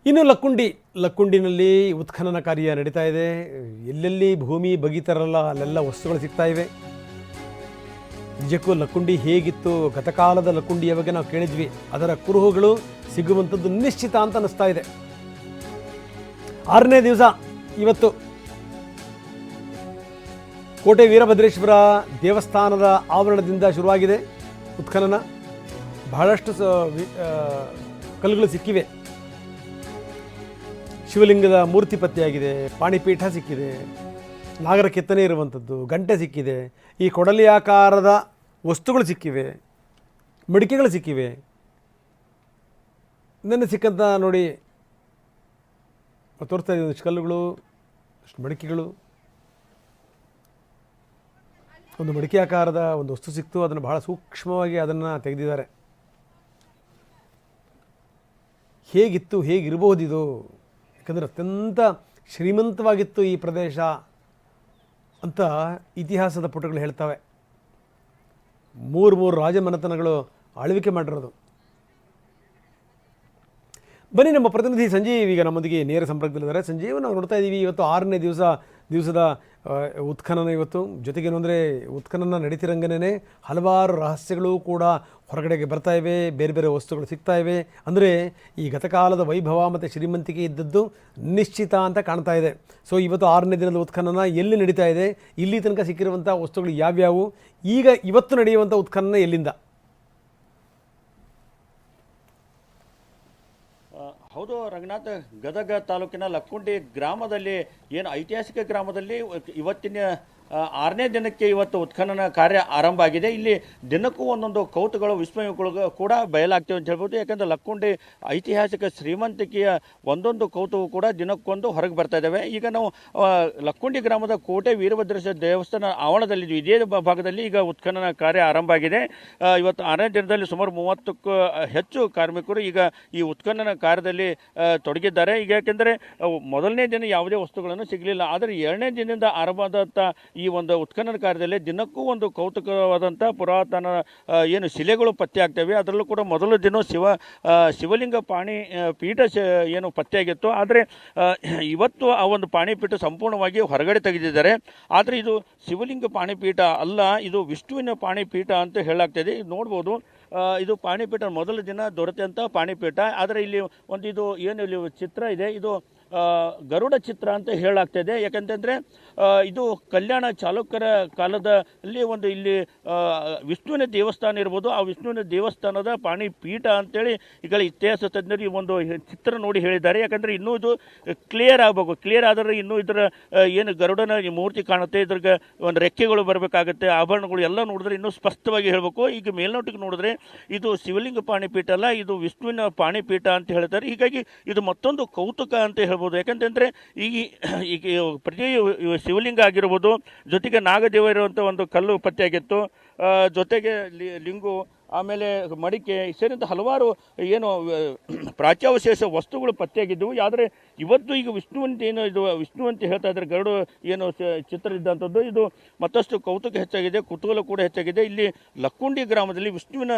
ಇನ್ನು ಲಕ್ಕುಂಡಿನಲ್ಲಿ ಉತ್ಖನನ ಕಾರ್ಯ ನಡೀತಾ ಇದೆ. ಎಲ್ಲೆಲ್ಲಿ ಭೂಮಿ ಬಗೀತಾರಲ್ಲ ಅಲ್ಲೆಲ್ಲ ವಸ್ತುಗಳು ಸಿಗ್ತಾ ಇವೆ. ನಿಜಕ್ಕೂ ಲಕ್ಕುಂಡಿ ಹೇಗಿತ್ತು, ಗತಕಾಲದ ಲಕ್ಕುಂಡಿಯ ಬಗ್ಗೆ ನಾವು ಕೇಳಿದ್ವಿ. ಅದರ ಕುರುಹುಗಳು ಸಿಗುವಂಥದ್ದು ನಿಶ್ಚಿತ ಅಂತ ಅನ್ನಿಸ್ತಾ ಇದೆ. 6ನೇ ದಿವಸ ಇವತ್ತು ಕೋಟೆ ವೀರಭದ್ರೇಶ್ವರ ದೇವಸ್ಥಾನದ ಆವರಣದಿಂದ ಶುರುವಾಗಿದೆ ಉತ್ಖನನ. ಬಹಳಷ್ಟು ಕಲ್ಲುಗಳು ಸಿಕ್ಕಿವೆ. ಶಿವಲಿಂಗದ ಮೂರ್ತಿ ಪತ್ತೆಯಾಗಿದೆ, ಪಾಣಿಪೀಠ ಸಿಕ್ಕಿದೆ, ನಾಗರ ಕೆತ್ತನೆ ಇರುವಂಥದ್ದು, ಗಂಟೆ ಸಿಕ್ಕಿದೆ, ಈ ಕೊಡಲಿ ಆಕಾರದ ವಸ್ತುಗಳು ಸಿಕ್ಕಿವೆ, ಮಡಿಕೆಗಳು ಸಿಕ್ಕಿವೆ. ನೆನ್ನೆ ಸಿಕ್ಕಂಥ ನೋಡಿ ತೋರಿಸ್ತಾ ಇದ್ದೀವಿ ಒಂದಿಷ್ಟು ಕಲ್ಲುಗಳು, ಅಷ್ಟು ಮಡಿಕೆಗಳು. ಒಂದು ಮಡಿಕೆ ಆಕಾರದ ಒಂದು ವಸ್ತು ಸಿಕ್ತು, ಅದನ್ನು ಬಹಳ ಸೂಕ್ಷ್ಮವಾಗಿ ಅದನ್ನು ತೆಗೆದಿದ್ದಾರೆ. ಹೇಗಿತ್ತು, ಹೇಗಿರಬಹುದಿದು? ಯಾಕಂದರೆ ಅತ್ಯಂತ ಶ್ರೀಮಂತವಾಗಿತ್ತು ಈ ಪ್ರದೇಶ ಅಂತ ಇತಿಹಾಸದ ಪುಟಗಳು ಹೇಳ್ತವೆ. ಮೂರು ರಾಜಮನೆತನಗಳು ಆಳ್ವಿಕೆ ಮಾಡಿರೋದು. ಬನ್ನಿ, ನಮ್ಮ ಪ್ರತಿನಿಧಿ ಸಂಜೀವ್ ಈಗ ನಮ್ಮೊಂದಿಗೆ ನೇರ ಸಂಪರ್ಕದಲ್ಲಿದ್ದಾರೆ. ಸಂಜೀವ್, ನಾವು ನೋಡ್ತಾ ಇದ್ದೀವಿ ಇವತ್ತು 6ನೇ ದಿವಸದ ಉತ್ಖನನ. ಇವತ್ತು ಜೊತೆಗೇನು ಅಂದರೆ ಉತ್ಖನನ ನಡೀತಿರಂಗನೇ ಹಲವಾರು ರಹಸ್ಯಗಳು ಕೂಡ ಹೊರಗಡೆಗೆ ಬರ್ತಾ ಇವೆ, ಬೇರೆ ಬೇರೆ ವಸ್ತುಗಳು ಸಿಗ್ತಾ ಇವೆ. ಅಂದರೆ ಈ ಗತಕಾಲದ ವೈಭವ ಮತ್ತು ಶ್ರೀಮಂತಿಕೆ ಇದ್ದದ್ದು ನಿಶ್ಚಿತ ಅಂತ ಕಾಣ್ತಾ ಇದೆ. ಸೊ ಇವತ್ತು 6ನೇ ದಿನದ ಉತ್ಖನನ ಎಲ್ಲಿ ನಡೀತಾ ಇದೆ, ಇಲ್ಲಿ ತನಕ ಸಿಕ್ಕಿರುವಂಥ ವಸ್ತುಗಳು ಯಾವ್ಯಾವು, ಈಗ ಇವತ್ತು ನಡೆಯುವಂಥ ಉತ್ಖನನ ಎಲ್ಲಿಂದ? ಹೌದು ರಂಗನಾಥ್, ಗದಗ ತಾಲೂಕಿನ ಲಕ್ಕುಂಡಿ ಗ್ರಾಮದಲ್ಲಿ ಏನು ಐತಿಹಾಸಿಕ ಗ್ರಾಮದಲ್ಲಿ ಇವತ್ತಿನ 6ನೇ ದಿನಕ್ಕೆ ಇವತ್ತು ಉತ್ಖನನ ಕಾರ್ಯ ಆರಂಭ ಆಗಿದೆ. ಇಲ್ಲಿ ದಿನಕ್ಕೂ ಒಂದೊಂದು ಕೌತುಕಗಳು, ವಿಸ್ಮಯಗಳು ಕೂಡ ಬಯಲಾಗ್ತವೆ ಅಂತ ಹೇಳ್ಬೋದು. ಯಾಕಂದರೆ ಲಕ್ಕುಂಡಿ ಐತಿಹಾಸಿಕ ಶ್ರೀಮಂತಿಕೆಯ ಒಂದೊಂದು ಕೌತುಕ ಕೂಡ ದಿನಕ್ಕೊಂದು ಹೊರಗೆ ಬರ್ತಾ ಇದ್ದಾವೆ. ಈಗ ನಾವು ಲಕ್ಕುಂಡಿ ಗ್ರಾಮದ ಕೋಟೆ ವೀರಭದ್ರೇಶ್ವರ ದೇವಸ್ಥಾನ ಆವರಣದಲ್ಲಿದ್ವಿ. ಇದೇ ಭಾಗದಲ್ಲಿ ಈಗ ಉತ್ಖನನ ಕಾರ್ಯ ಆರಂಭ ಆಗಿದೆ. ಇವತ್ತು 6ನೇ ದಿನದಲ್ಲಿ ಸುಮಾರು 30ಕ್ಕೂ ಹೆಚ್ಚು ಕಾರ್ಮಿಕರು ಈಗ ಈ ಉತ್ಖನನ ಕಾರ್ಯದಲ್ಲಿ ತೊಡಗಿದ್ದಾರೆ. ಈಗ ಯಾಕೆಂದರೆ ಮೊದಲನೇ ದಿನ ಯಾವುದೇ ವಸ್ತುಗಳನ್ನು ಸಿಗಲಿಲ್ಲ. ಆದರೆ 2ನೇ ದಿನದಿಂದ ಆರಂಭವಾದಂಥ ಈ ಒಂದು ಉತ್ಖನನ ಕಾರ್ಯದಲ್ಲಿ ದಿನಕ್ಕೂ ಒಂದು ಕೌತುಕವಾದಂಥ ಪುರಾತನ ಏನು ಶಿಲೆಗಳು ಪತ್ತೆ ಆಗ್ತವೆ. ಅದರಲ್ಲೂ ಕೂಡ ಮೊದಲ ದಿನ ಶಿವಲಿಂಗ ಪಾಣಿ ಪೀಠ ಏನು ಪತ್ತೆಯಾಗಿತ್ತು. ಆದರೆ ಇವತ್ತು ಆ ಒಂದು ಪಾಣಿಪೀಠ ಸಂಪೂರ್ಣವಾಗಿ ಹೊರಗಡೆ ತೆಗೆದಿದ್ದಾರೆ. ಆದರೆ ಇದು ಶಿವಲಿಂಗ ಪಾಣಿಪೀಠ ಅಲ್ಲ, ಇದು ವಿಷ್ಣುವಿನ ಪಾಣಿಪೀಠ ಅಂತ ಹೇಳಲಾಗ್ತದೆ. ನೋಡ್ಬೋದು, ಇದು ಪಾಣಿಪೀಠ ಮೊದಲ ದಿನ ದೊರೆತಂಥ ಪಾಣಿಪೀಠ. ಆದರೆ ಇಲ್ಲಿ ಒಂದು ಇದು ಏನು ಇಲ್ಲಿ ಚಿತ್ರ ಇದೆ, ಇದು ಗರುಡ ಚಿತ್ರ ಅಂತ ಹೇಳಲಾಗ್ತದೆ. ಯಾಕಂತಂದರೆ ಇದು ಕಲ್ಯಾಣ ಚಾಲುಕ್ಯರ ಕಾಲದಲ್ಲಿ ಒಂದು ಇಲ್ಲಿ ವಿಷ್ಣುವಿನ ದೇವಸ್ಥಾನ ಇರ್ಬೋದು. ಆ ವಿಷ್ಣುವಿನ ದೇವಸ್ಥಾನದ ಪಾಣಿಪೀಠ ಅಂತೇಳಿ ಈಗ ಇತಿಹಾಸ ತಜ್ಞರು ಈ ಒಂದು ಚಿತ್ರ ನೋಡಿ ಹೇಳಿದ್ದಾರೆ. ಯಾಕಂದರೆ ಇನ್ನೂ ಇದು ಕ್ಲಿಯರ್ ಆಗಬೇಕು. ಕ್ಲಿಯರ್ ಆದರೆ ಇನ್ನೂ ಇದರ ಏನು ಗರುಡನ ಮೂರ್ತಿ ಕಾಣುತ್ತೆ, ಇದ್ರಿಗೆ ಒಂದು ರೆಕ್ಕೆಗಳು ಬರಬೇಕಾಗುತ್ತೆ, ಆಭರಣಗಳು ಎಲ್ಲ ನೋಡಿದ್ರೆ ಇನ್ನೂ ಸ್ಪಷ್ಟವಾಗಿ ಹೇಳಬೇಕು. ಈಗ ಮೇಲ್ನೋಟಕ್ಕೆ ನೋಡಿದ್ರೆ ಇದು ಶಿವಲಿಂಗ ಪಾಣಿಪೀಠ ಅಲ್ಲ, ಇದು ವಿಷ್ಣುವಿನ ಪಾಣಿಪೀಠ ಅಂತ ಹೇಳ್ತಾರೆ. ಹೀಗಾಗಿ ಇದು ಮತ್ತೊಂದು ಕೌತುಕ ಅಂತ ಹೇಳ್ಬೋದು. ಯಾಕಂತಂದರೆ ಈಗ ಪ್ರತಿ ಶಿವಲಿಂಗ ಆಗಿರ್ಬೋದು, ಜೊತೆಗೆ ನಾಗದೇವ ಇರುವಂಥ ಒಂದು ಕಲ್ಲು ಪತ್ತೆಯಾಗಿತ್ತು, ಜೊತೆಗೆ ಲಿಂಗು, ಆಮೇಲೆ ಮಡಿಕೆ ಸೇರಿದಂಥ ಹಲವಾರು ಏನು ಪ್ರಾಚ್ಯಾವಶೇಷ ವಸ್ತುಗಳು ಪತ್ತೆಯಾಗಿದ್ದವು. ಆದರೆ ಇವತ್ತು ಈಗ ವಿಷ್ಣು ಅಂತ ಹೇಳ್ತಾ ಇದ್ದಾರೆ, ಗರುಡು ಏನು ಚಿತ್ರ ಇದ್ದಂಥದ್ದು. ಇದು ಮತ್ತಷ್ಟು ಕೌತುಕ ಹೆಚ್ಚಾಗಿದೆ, ಕುತೂಹಲ ಕೂಡ ಹೆಚ್ಚಾಗಿದೆ. ಇಲ್ಲಿ ಲಕ್ಕುಂಡಿ ಗ್ರಾಮದಲ್ಲಿ ವಿಷ್ಣುವಿನ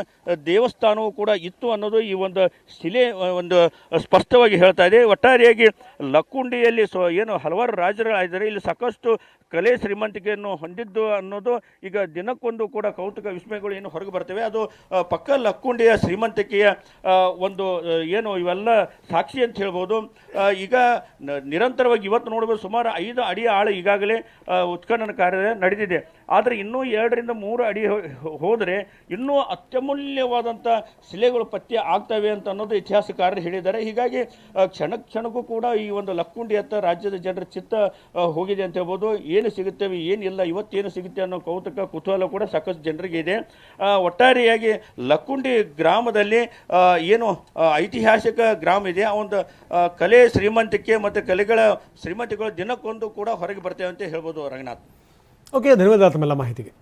ದೇವಸ್ಥಾನವೂ ಕೂಡ ಇತ್ತು ಅನ್ನೋದು ಈ ಒಂದು ಶಿಲೆ ಒಂದು ಸ್ಪಷ್ಟವಾಗಿ ಹೇಳ್ತಾ ಇದೆ. ಒಟ್ಟಾರೆಯಾಗಿ ಲಕ್ಕುಂಡಿಯಲ್ಲಿ ಏನು ಹಲವಾರು ರಾಜರುಗಳಿದ್ದಾರೆ, ಇಲ್ಲಿ ಸಾಕಷ್ಟು ಕಲೆ ಶ್ರೀಮಂತಿಕೆಯನ್ನು ಹೊಂದಿದ್ದು ಅನ್ನೋದು ಈಗ ದಿನಕ್ಕೊಂದು ಕೂಡ ಕೌತುಕ ವಿಸ್ಮಯಗಳು ಏನು ಹೊರಗೆ ಬರ್ತವೆ. ಅದು ಪಕ್ಕ ಲಕ್ಕುಂಡಿಯ ಶ್ರೀಮಂತಿಕೆಯ ಒಂದು ಏನು ಇವೆಲ್ಲ ಸಾಕ್ಷಿ ಅಂತ ಹೇಳ್ಬೋದು. ಈಗ ನಿರಂತರವಾಗಿ ಇವತ್ತು ನೋಡ್ಬೋದು ಸುಮಾರು 5 ಅಡಿ ಆಳ ಈಗಾಗಲೇ ಉತ್ಖನನ ಕಾರ್ಯ ನಡೆದಿದೆ. ಆದರೆ ಇನ್ನೂ 2 ರಿಂದ 3 ಅಡಿ ಹೋದರೆ ಇನ್ನೂ ಅತ್ಯಮೂಲ್ಯವಾದಂಥ ಶಿಲೆಗಳು ಪತ್ತೆ ಆಗ್ತವೆ ಅಂತ ಅನ್ನೋದು ಇತಿಹಾಸಕಾರರು ಹೇಳಿದ್ದಾರೆ. ಹೀಗಾಗಿ ಕ್ಷಣಕ್ಕೂ ಕೂಡ ಈ ಒಂದು ಲಕ್ಕುಂಡಿ ಹತ್ತ ರಾಜ್ಯದ ಜನರ ಚಿತ್ತ ಹೋಗಿದೆ ಅಂತ ಹೇಳ್ಬೋದು. ಏನು ಸಿಗುತ್ತವೆ, ಏನಿಲ್ಲ, ಇವತ್ತೇನು ಸಿಗುತ್ತೆ ಅನ್ನೋ ಕೌತುಕ ಕುತೂಹಲ ಕೂಡ ಸಾಕಷ್ಟು ಜನರಿಗೆ ಇದೆ. ಒಟ್ಟಾರೆಯಾಗಿ ಲಕ್ಕುಂಡಿ ಗ್ರಾಮದಲ್ಲಿ ಏನು ಐತಿಹಾಸಿಕ ಗ್ರಾಮ ಇದೆ, ಆ ಒಂದು ಕಲೆ ಶ್ರೀಮಂತಿಕೆ ಮತ್ತು ಕಲೆಗಳ ಶ್ರೀಮಂತಿಕೆಗಳು ದಿನಕ್ಕೊಂದು ಕೂಡ ಹೊರಗೆ ಬರ್ತೇವೆ ಅಂತ ಹೇಳ್ಬೋದು ರಂಗನಾಥ್. ಓಕೆ, ಧನ್ಯವಾದ ತಮ್ಮೆಲ್ಲ ಮಾಹಿತಿಗೆ.